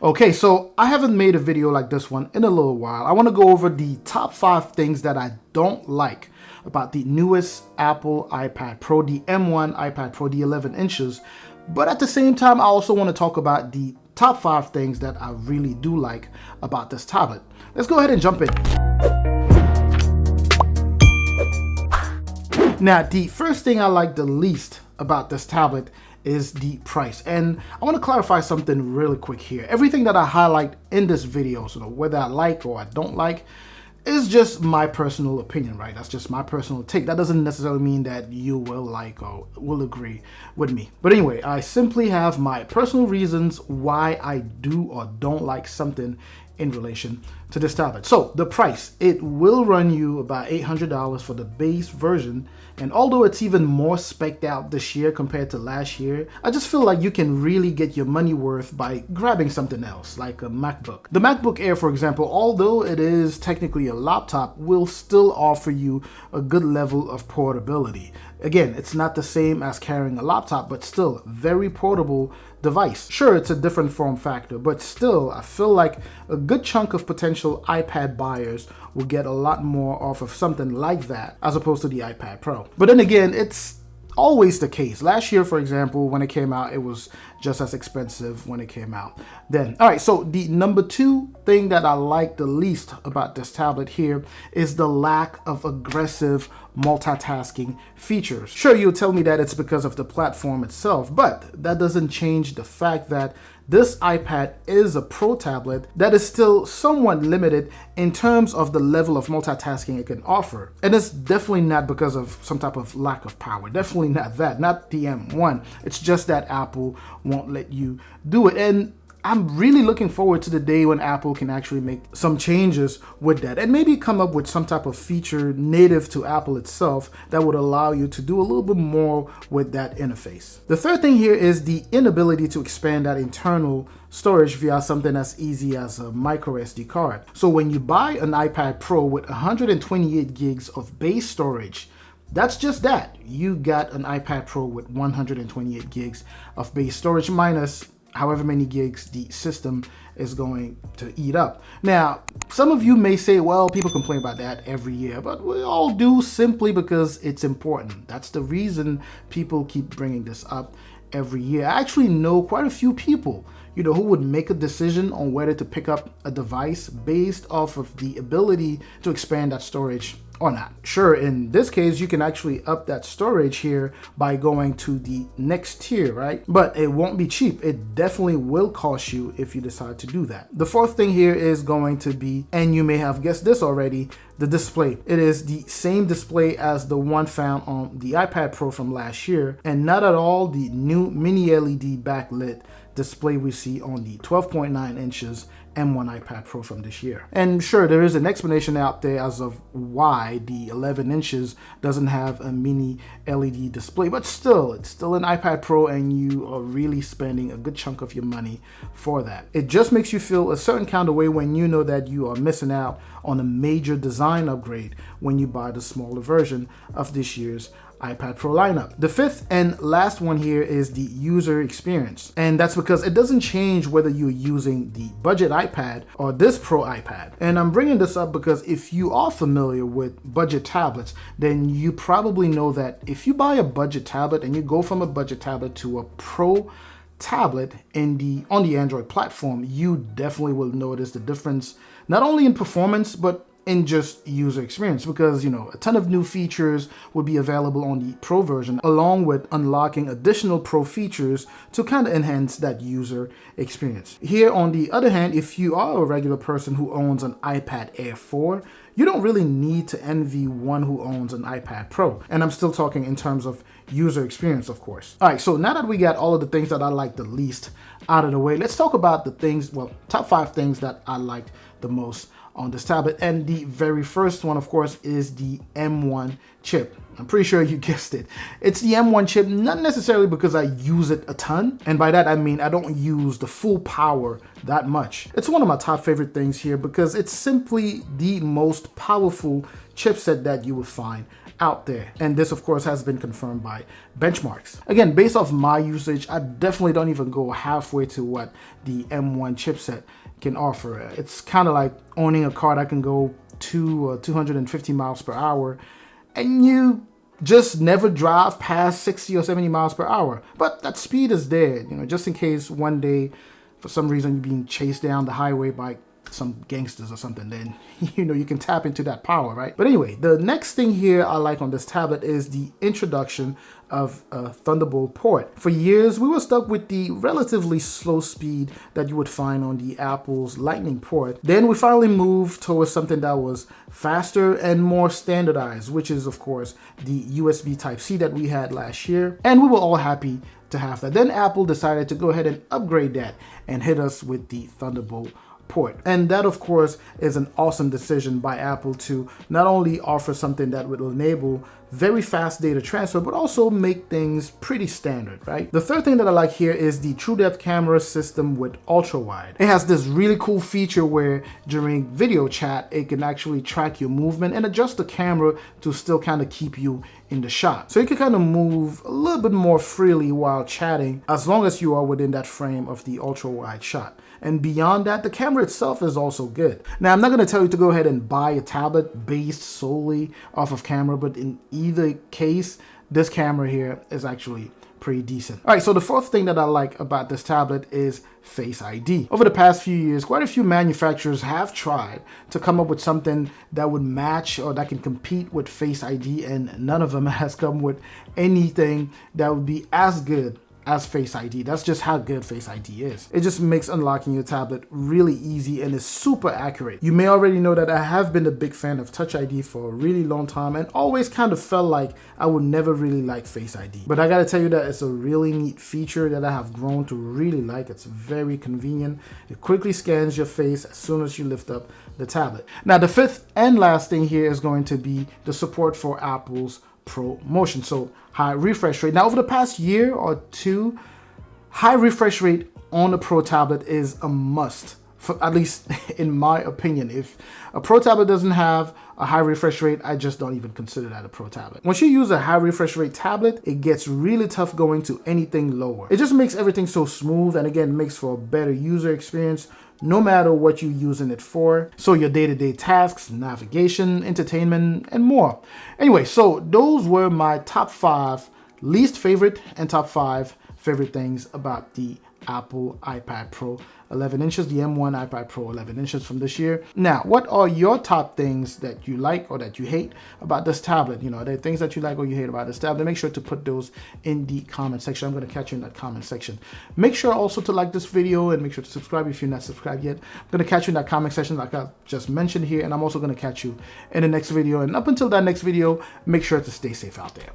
Okay, so I haven't made a video like this one in a little while. I want to go over the top 5 things that I don't like about the newest Apple iPad Pro, the M1 iPad Pro, the 11 inches. But at the same time, I also want to talk about the top 5 things that I really do like about this tablet. Let's go ahead and jump in. Now, the first thing I like the least about this tablet is the price. And I want to clarify something really quick here. Everything that I highlight in this video, so whether I like or I don't like, is just my personal opinion, right? That's just my personal take. That doesn't necessarily mean that you will like or will agree with me. But anyway, I simply have my personal reasons why I do or don't like something in relation to this tablet. So the price, it will run you about $800 for the base version. And although it's even more spec'd out this year compared to last year, I just feel like you can really get your money worth by grabbing something else, like a MacBook. The MacBook Air, for example, although it is technically a laptop, will still offer you a good level of portability. Again, it's not the same as carrying a laptop, but still very portable device. Sure, it's a different form factor, but still, I feel like a good chunk of potential iPad buyers will get a lot more off of something like that as opposed to the iPad Pro. But then again, it's always the case. Last year, for example, when it came out, it was just as expensive when it came out then. All right, so the number 2 thing that I like the least about this tablet here is the lack of aggressive multitasking features. Sure, you'll tell me that it's because of the platform itself, but that doesn't change the fact that this iPad is a Pro tablet that is still somewhat limited in terms of the level of multitasking it can offer. And it's definitely not because of some type of lack of power. Definitely not that, not the M1. It's just that Apple won't let you do it. And I'm really looking forward to the day when Apple can actually make some changes with that and maybe come up with some type of feature native to Apple itself that would allow you to do a little bit more with that interface. The third thing here is the inability to expand that internal storage via something as easy as a micro SD card. So when you buy an iPad Pro with 128 gigs of base storage, that's just that. You got an iPad Pro with 128 gigs of base storage minus however many gigs the system is going to eat up. Now, some of you may say, well, people complain about that every year, but we all do simply because it's important. That's the reason people keep bringing this up every year. I actually know quite a few people, who would make a decision on whether to pick up a device based off of the ability to expand that storage or not. Sure, in this case, you can actually up that storage here by going to the next tier, right? But it won't be cheap. It definitely will cost you if you decide to do that. The fourth thing here is going to be, and you may have guessed this already, the display. It is the same display as the one found on the iPad Pro from last year, and not at all the new mini LED backlit display we see on the 12.9 inches M1 iPad Pro from this year. And sure, there is an explanation out there as of why the 11 inches doesn't have a mini LED display, but still, it's still an iPad Pro and you are really spending a good chunk of your money for that. It just makes you feel a certain kind of way when you know that you are missing out on a major design upgrade when you buy the smaller version of this year's iPad Pro lineup. The fifth and last one here is the user experience. And that's because it doesn't change whether you're using the budget iPad or this Pro iPad. And I'm bringing this up because if you are familiar with budget tablets, then you probably know that if you buy a budget tablet and you go from a budget tablet to a Pro tablet on the Android platform, you definitely will notice the difference, not only in performance, but in just user experience, because a ton of new features would be available on the Pro version, along with unlocking additional Pro features to kind of enhance that user experience. Here on the other hand, if you are a regular person who owns an iPad Air 4, you don't really need to envy one who owns an iPad Pro. And I'm still talking in terms of user experience, of course. All right, so now that we got all of the things that I like the least out of the way, let's talk about the things, top 5 things that I liked the most on this tablet. And the very first one, of course, is the M1 chip. I'm pretty sure you guessed it. It's the M1 chip, not necessarily because I use it a ton. And by that, I mean, I don't use the full power that much. It's one of my top favorite things here because it's simply the most powerful chipset that you would find out there. And this, of course, has been confirmed by benchmarks. Again, based off my usage, I definitely don't even go halfway to what the M1 chipset can offer. It's kind of like owning a car that can go 250 miles per hour, and you just never drive past 60 or 70 miles per hour. But that speed is there, just in case one day, for some reason, you're being chased down the highway by some gangsters or something, then you can tap into that power, right? But anyway, the next thing here I like on this tablet is the introduction of a Thunderbolt port. For years, we were stuck with the relatively slow speed that you would find on the Apple's Lightning port. Then we finally moved towards something that was faster and more standardized, which is, of course, the USB Type-C that we had last year. And we were all happy to have that. Then Apple decided to go ahead and upgrade that and hit us with the Thunderbolt port. And that, of course, is an awesome decision by Apple to not only offer something that would enable very fast data transfer, but also make things pretty standard, right? The third thing that I like here is the true depth camera system with ultra wide. It has this really cool feature where during video chat, it can actually track your movement and adjust the camera to still kind of keep you in the shot. So you can kind of move a little bit more freely while chatting, as long as you are within that frame of the ultra wide shot. And beyond that, the camera itself is also good. Now, I'm not going to tell you to go ahead and buy a tablet based solely off of camera, but in either case, this camera here is actually pretty decent. All right, so the fourth thing that I like about this tablet is Face ID. Over the past few years, quite a few manufacturers have tried to come up with something that would match or that can compete with Face ID, and none of them has come with anything that would be as good as Face ID. That's just how good Face ID is. It just makes unlocking your tablet really easy and is super accurate. You may already know that I have been a big fan of Touch ID for a really long time and always kind of felt like I would never really like Face ID. But I gotta tell you that it's a really neat feature that I have grown to really like. It's very convenient. It quickly scans your face as soon as you lift up the tablet. Now, the fifth and last thing here is going to be the support for Apple's ProMotion, so high refresh rate. Now, over the past year or two, high refresh rate on a Pro tablet is a must, for, at least in my opinion. If a Pro tablet doesn't have a high refresh rate, I just don't even consider that a Pro tablet. Once you use a high refresh rate tablet, it gets really tough going to anything lower. It just makes everything so smooth, and again, makes for a better user experience no matter what you're using it for. So your day-to-day tasks, navigation, entertainment, and more. Anyway, so those were my top 5 least favorite and top 5 favorite things about the Apple iPad Pro 11 inches, the M1 iPad Pro 11 inches from this year. Now, what are your top things that you like or that you hate about this tablet? Are there things that you like or you hate about this tablet? Make sure to put those in the comment section. I'm going to catch you in that comment section. Make sure also to like this video and make sure to subscribe if you're not subscribed yet. I'm going to catch you in that comment section like I just mentioned here, and I'm also going to catch you in the next video. And up until that next video, make sure to stay safe out there.